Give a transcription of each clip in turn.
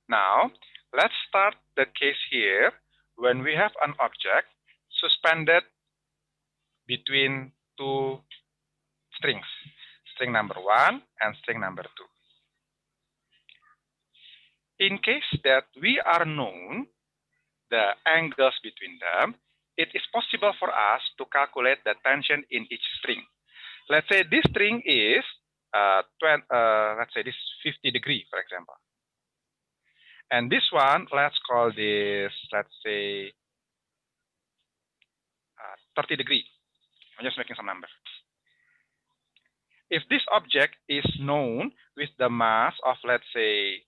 Now, let's start the case here when we have an object suspended between two strings, string number 1 and string number 2. In case that we are known the angles between them, it is possible for us to calculate the tension in each string. Let's say this string is, let's say this 50 degree, for example. And this one, let's call this, let's say, 30 degree. I'm just making some number. If this object is known with the mass of, let's say,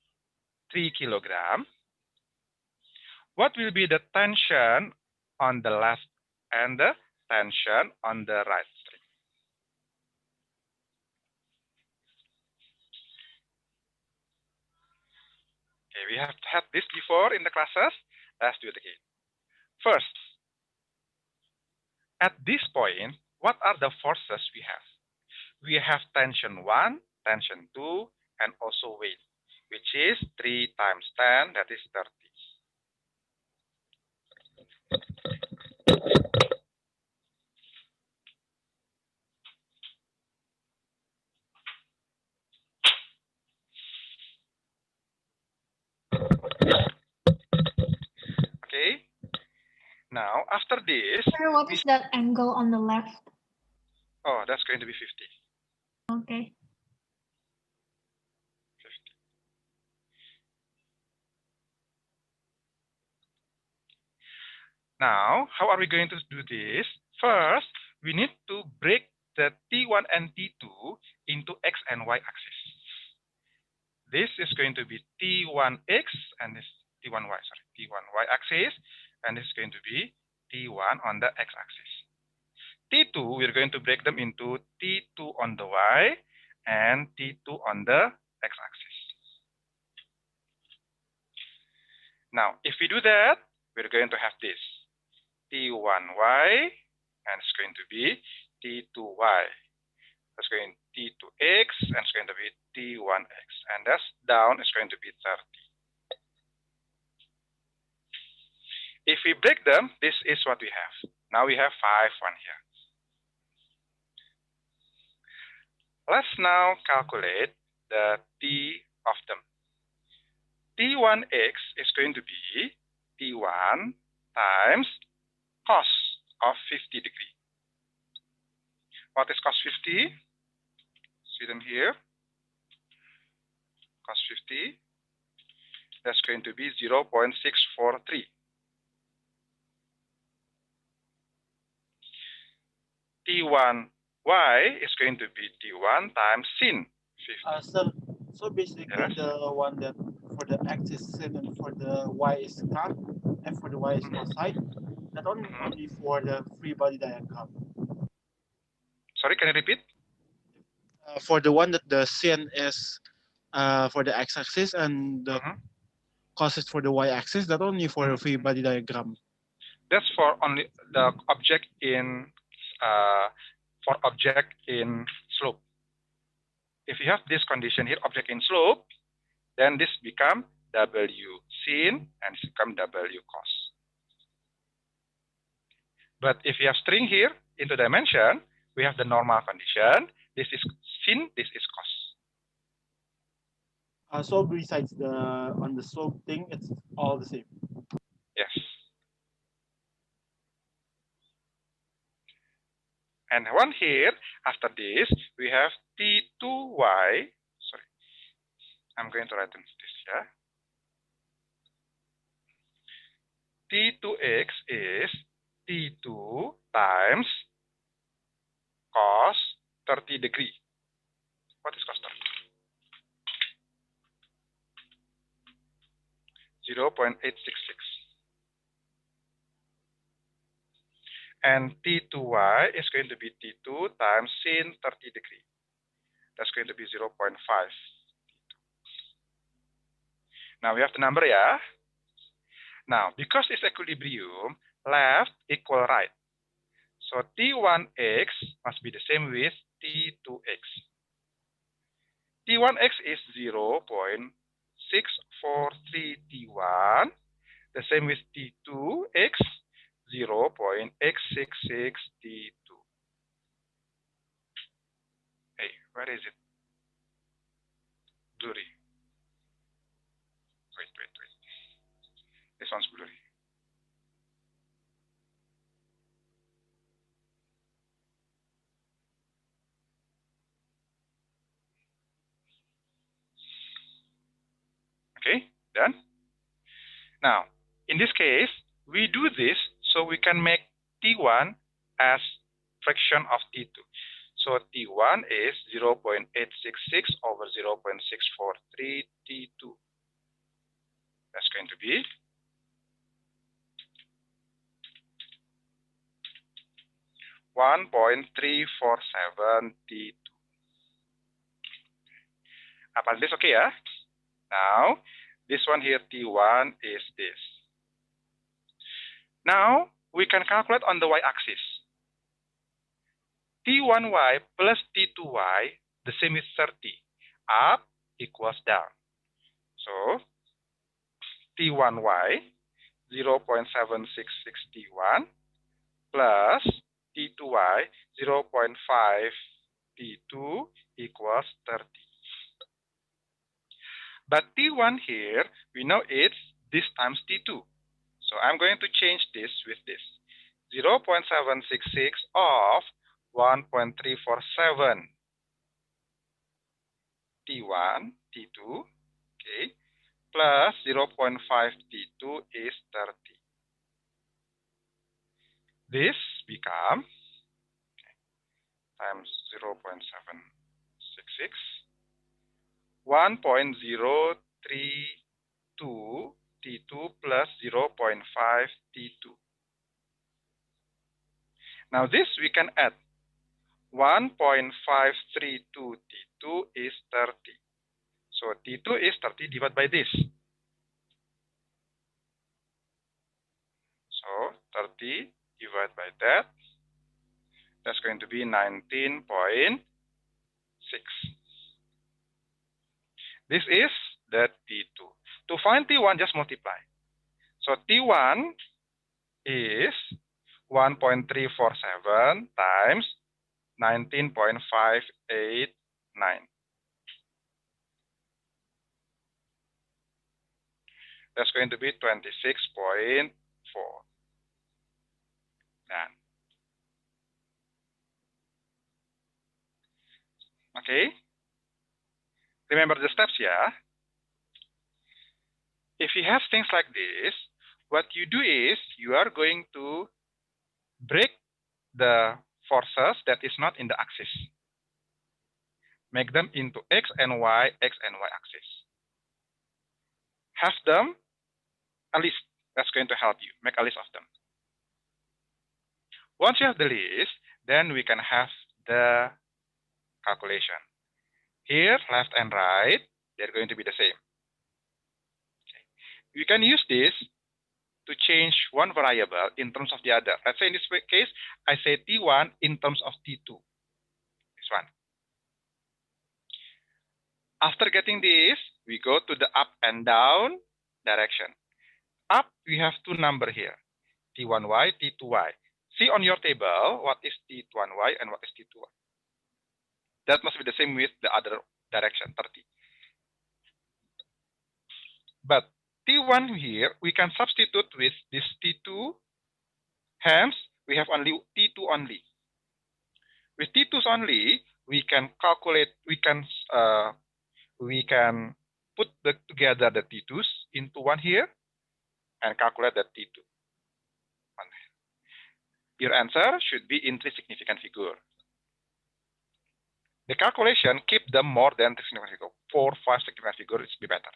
3 kilogram, what will be the tension on the left and the tension on the right string? Okay, we have had this before in the classes. Let's do it again. First, at this point, what are the forces we have? We have tension 1, tension 2, and also weight, which is 3 times 10, that is 30. Okay. Now, after this... Sir, what is that angle on the left? Oh, that's going to be 50. Okay. 50. Now, how are we going to do this? First, we need to break the T1 and T2 into X and Y axis. This is going to be T1X and this T1Y, sorry, T1Y axis, and this is going to be T1 on the X axis. T2, we're going to break them into T2 on the Y and T2 on the X axis. Now, if we do that, we're going to have this T1Y, and it's going to be T2Y. That's going T2X, and it's going to be T1X. And that's down, it's going to be 30. If we break them, this is what we have. Now we have 5 here. Let's now calculate the T of them. T1X is going to be T1 times cos of 50 degree. What is cos 50? See them here. Cos 50. That's going to be 0.643. T1Y is going to be T1 times sin 50. So basically, yes, the one that for the X is sin and for the Y is cot, and for the Y is cosine, not only for the free body diagram. Sorry, can you repeat? For the one that the sin is for the x-axis and the cos is for the y-axis, not only for the free body diagram. That's for only the object in slope. If you have this condition here, object in slope, then this become W sin and this become W cos. But if you have string here into dimension, we have the normal condition. This is sin, this is cos. So besides the on the slope thing, it's all the same. Yes. And one here, after this, we have T2Y. Sorry, I'm going to write this here. T2X is T2 times cos 30 degree. What is cos 30? 0.866. And T2Y is going to be T2 times sin 30 degree. That's going to be 0.5. Now we have the number, yeah? Now, because it's equilibrium, left equal right. So T1X must be the same with T2X. T1X is 0.643 T1. The same with T2 x 0.x66 T2. Hey, where is it? Blurry. Wait. This one's blurry. Okay, done. Now, in this case, we do this so we can make T1 as fraction of T2. So T1 is 0.866 over 0.643 T2. That's going to be 1.347 T2. Apparently it's okay, ya? Now, this one here, T1 is this. Now, we can calculate on the y-axis. T1y plus T2y, the same is 30. Up equals down. So, T1y, 0.766 T1, plus T2y, 0.5 T2 equals 30. But T1 here, we know it's this times T2. So I'm going to change this with this. 0.766 of 1.347 T1, T2, okay, plus 0.5 T2 is 30. This becomes times 0.766, 1.032 T2 plus 0.5 T2. Now this we can add. 1.532 T2 is 30. So T2 is 30 divided by this. So 30 divided by that. That's going to be 19.6. This is the T2. To find T1, just multiply. So T1 is 1.347 times 19.589. That's going to be 26.4. Done. Okay. Remember the steps, yeah? If you have things like this, what you do is you are going to break the forces that is not in the axis. Make them into x and y axis. Have them a list. That's going to help you. Make a list of them. Once you have the list, then we can have the calculation. Here, left and right, they're going to be the same. Okay. You can use this to change one variable in terms of the other. Let's say in this case, I say T1 in terms of T2. This one. After getting this, we go to the up and down direction. Up, we have two numbers here, T1y, T2y. See on your table what is T1y and what is T2y. That must be the same with the other direction, 30. But T1 here, we can substitute with this T2. Hence, we have only T2 only. With T2s only, we can calculate, we can put together the T2s into one here and calculate the T2. Your answer should be in three significant figures. The calculation, keep them more than 3 significant figures. 4, 5 significant figures is be better.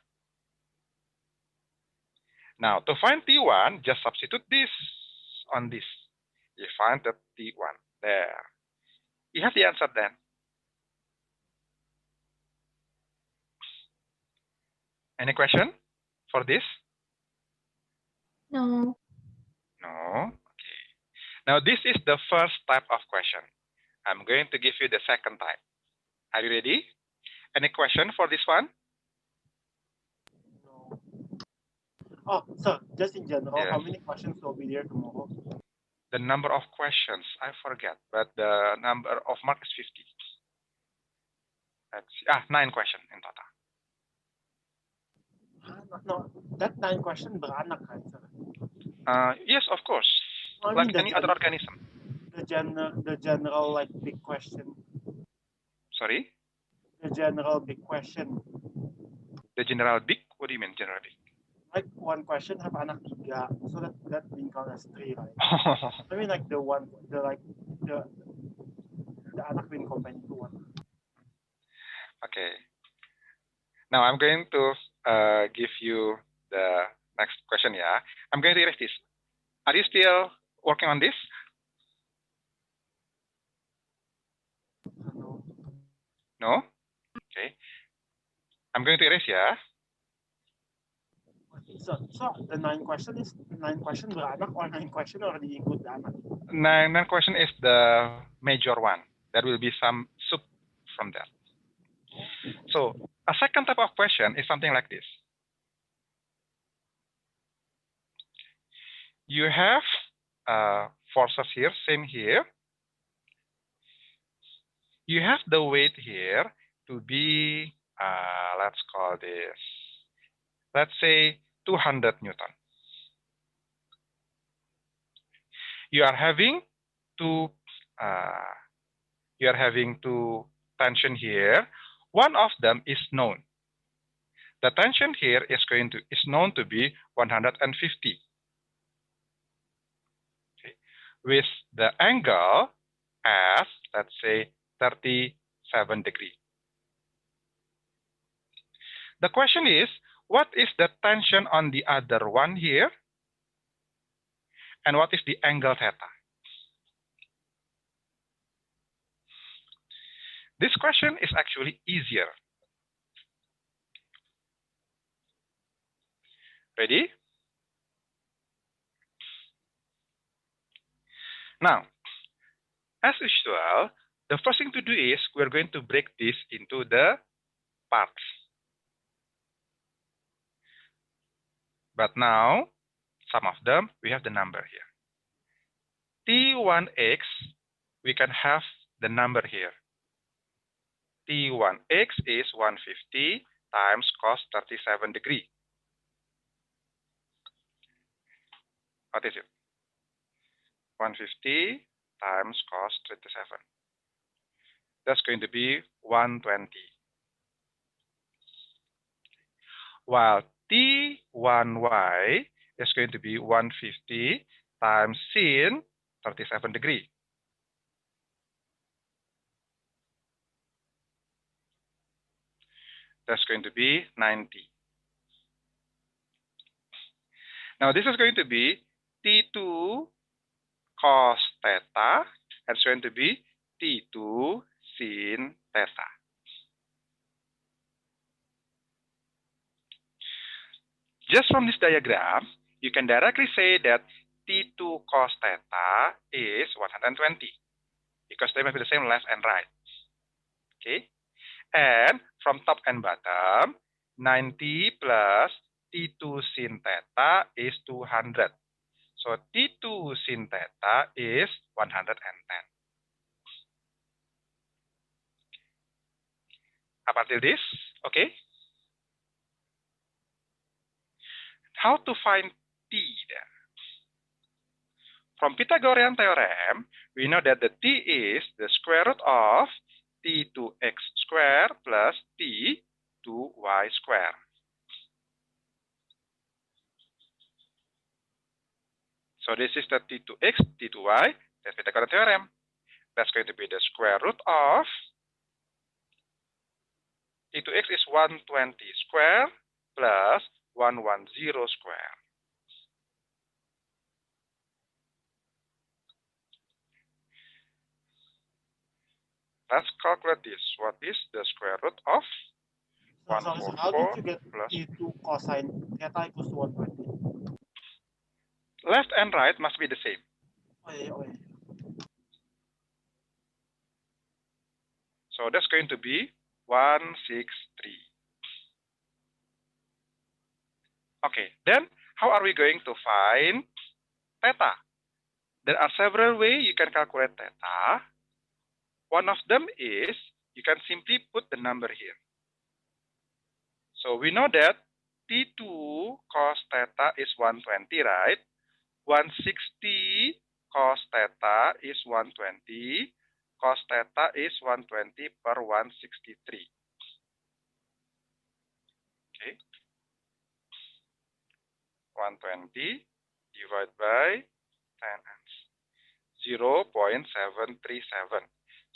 Now, to find T1, just substitute this on this. You find the T1 there. You have the answer then. Any question for this? No. No? Okay. Now, this is the first type of question. I'm going to give you the second type. Are you ready? Any question for this one? No. Oh, so just in general, Yes. how many questions will be there tomorrow? The number of questions, I forget, but the number of marks is 50. Let's see. 9 questions in total. No, that 9 question beranak, right, sir? Yes, of course. I Like mean any other organism. the general like big question. Sorry? The general big question. The general big? What do you mean, general big? Like one question have anak 3, so that being counted as 3, right? I mean like the anak being combined into one. Okay. Now I'm going to give you the next question. Yeah, I'm going to erase this. Are you still working on this? No. No? Okay. I'm going to erase, yeah. So the 9 question is 9 question beranak or 9 question or diikut anak? 9 question is the major one. There will be some sub from that. So a second type of question is something like this. You have forces here, same here. You have the weight here to be, let's call this, let's say 200 Newton. You are having two tension here. One of them is known. The tension here is known to be 150. Okay. With the angle as, let's say, 37 degrees. The question is, what is the tension on the other one here? And what is the angle theta? This question is actually easier. Ready? Now, as usual, the first thing to do is we're going to break this into the parts. But now, some of them, we have the number here. T1x, we can have the number here. T1x is 150 times cos 37 degree. What is it? 150 times cos 37. That's going to be 120. While T1y is going to be 150 times sin 37 degree. That's going to be 90. Now this is going to be T2 cos theta, and it's going to be T2 sin theta. Just from this diagram, you can directly say that T2 cos theta is 120 because they must be the same left and right. Okay, and from top and bottom, 90 plus T2 sin theta is 200. So T2 sin theta is 110. Up until this, okay? How to find T then? From Pythagorean theorem, we know that the T is the square root of T2x squared plus T2y squared. So this is the T2x, T2y, that's Pythagorean theorem. That's going to be the square root of T2x is 120 squared plus 110 squared. Let's calculate this. What is the square root of So, how 144 did you get plus T2 cosine theta equals to 120? left and right must be the same. Okay. So that's going to be 163. Okay, then How are we going to find theta? There are several ways you can calculate theta. One of them is you can simply put the number here. So we know that T2 cos theta is 120, right? 160 cos theta is 120. Cos theta is 120 per 163. Okay. 120 divided by 10 0.737.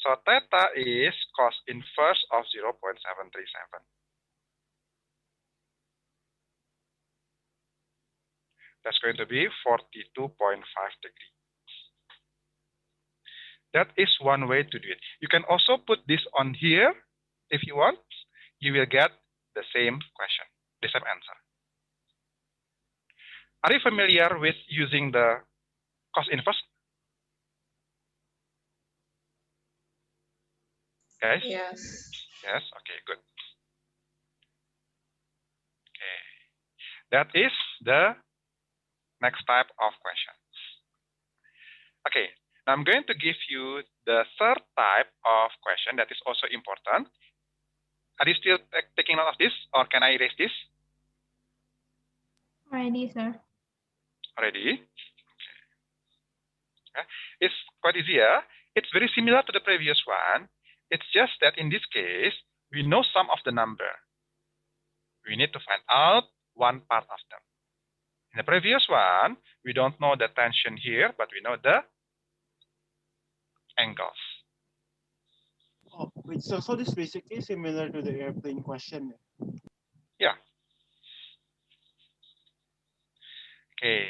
So theta is cos inverse of 0.737. That's going to be 42.5 degrees. That is one way to do it. You can also put this on here if you want. You will get the same question, the same answer. Are you familiar with using the cos inverse? Guys? Yes. Yes, okay, good. Okay. That is the next type of question. Okay, now I'm going to give you the third type of question that is also important. Are you still taking note of this, or can I erase this? Ready, sir. Already? Okay. It's quite easy, yeah? It's very similar to the previous one. It's just that in this case, we know some of the number. We need to find out one part of them. In the previous one, we don't know the tension here, but we know the angles. Oh, wait, so this is basically similar to the airplane question. Yeah. Okay.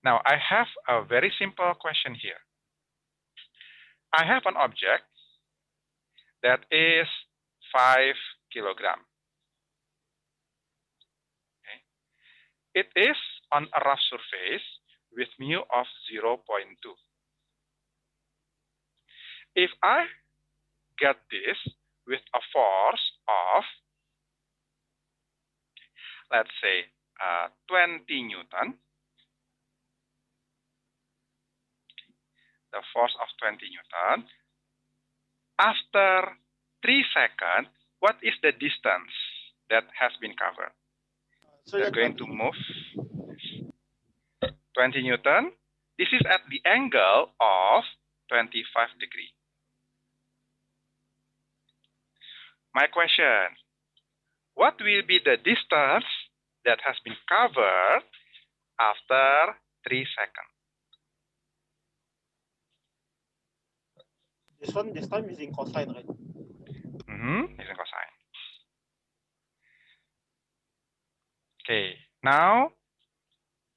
Now, I have a very simple question here. I have an object that is 5 kilogram. Okay. It is on a rough surface with mu of 0.2. If I get this with a force of, let's say, 20 Newton, the force of 20 Newton, after 3 seconds, what is the distance that has been covered? So They're going to move 20 Newton. This is at the angle of 25 degrees. My question, what will be the distance that has been covered after 3 seconds? this time is in cosine, right? It's in cosine. Okay, now,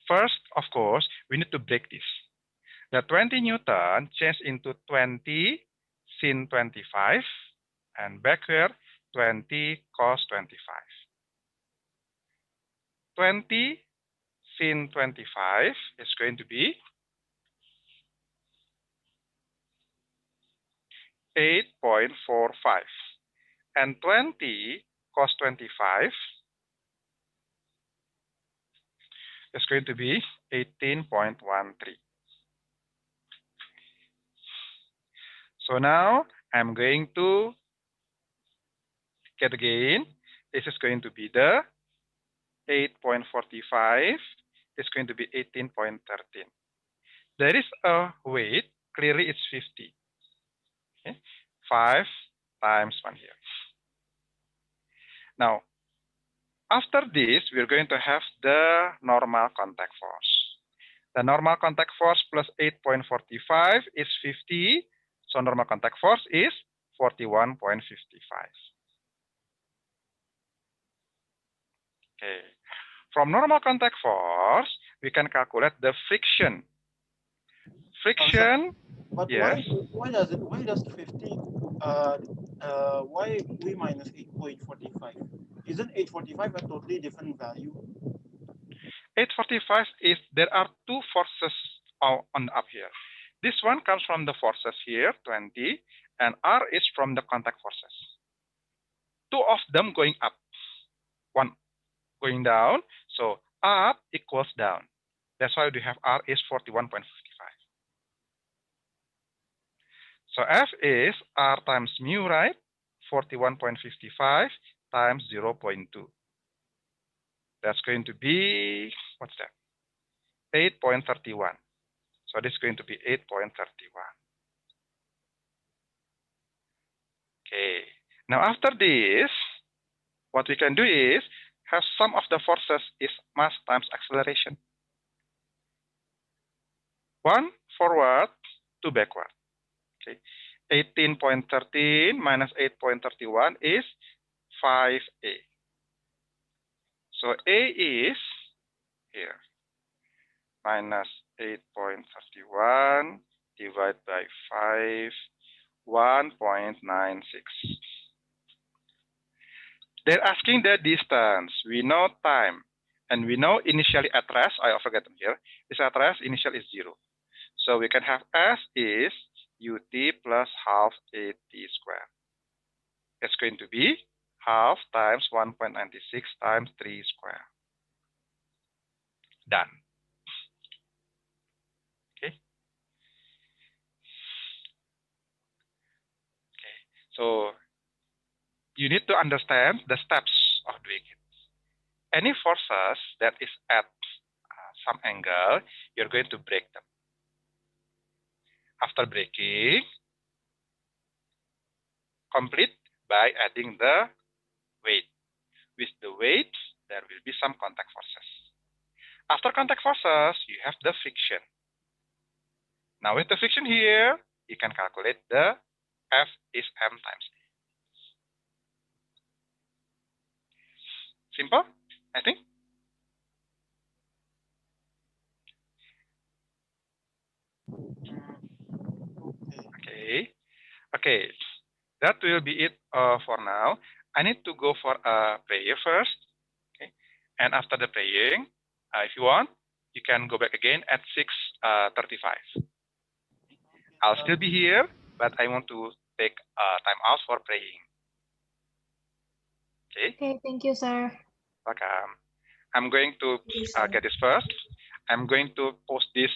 first, of course, we need to break this. The 20 Newton changed into 20 sin 25, and back here, 20 cos 25. 20 sin 25 is going to be 8.45. And 20 cos 25 is going to be 18.13. So now I'm going to get again. This is going to be the 8.45. It's going to be 18.13. There is a weight. Clearly, it's 50. Okay. 5 times 1 here. Now, after this, we're going to have the normal contact force. The normal contact force plus 8.45 is 50. So normal contact force is 41.55. Okay. From normal contact force, we can calculate the friction. Friction, but yes. why does 50 why V minus 8.45? Isn't 8.45 a totally different value? 8.45 is there are two forces on up here. This one comes from the forces here, 20, and R is from the contact forces. Two of them going up, one going down. So up equals down. That's why we have R is 41.55. So F is R times mu, right? 41.55 times 0.2. That's going to be, what's that? 8.31. So this is going to be 8.31. Okay. Now after this, what we can do is have sum of the forces is mass times acceleration. 1 forward, 2 backward. Okay. 18.13 minus 8.31 is 5A. So A is here, minus 8.31 divided by 5, 1.96. They're asking the distance. We know time. And we know initially at rest, I forgot here, is at rest, initial is 0. So we can have S is ut plus half at squared. It's going to be half times 1.96 times 3 squared. Done. Okay. Okay. So you need to understand the steps of doing it. Any forces that is at some angle, you're going to break them. After breaking, complete by adding the weight. With the weight, there will be some contact forces. After contact forces, you have the friction. Now with the friction here, you can calculate the F is M times A. Simple, I think. Okay. Okay. That will be it for now. I need to go for a prayer first. Okay. And after the praying, if you want, you can go back again at 6:35. I'll still be here, but I want to take time out for praying. Okay. Okay, thank you, sir. Welcome. I'm going to get this first. I'm going to post this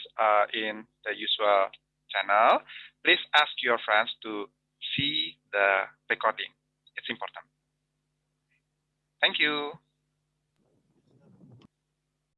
in the usual channel. Please ask your friends to see the recording. It's important. Thank you.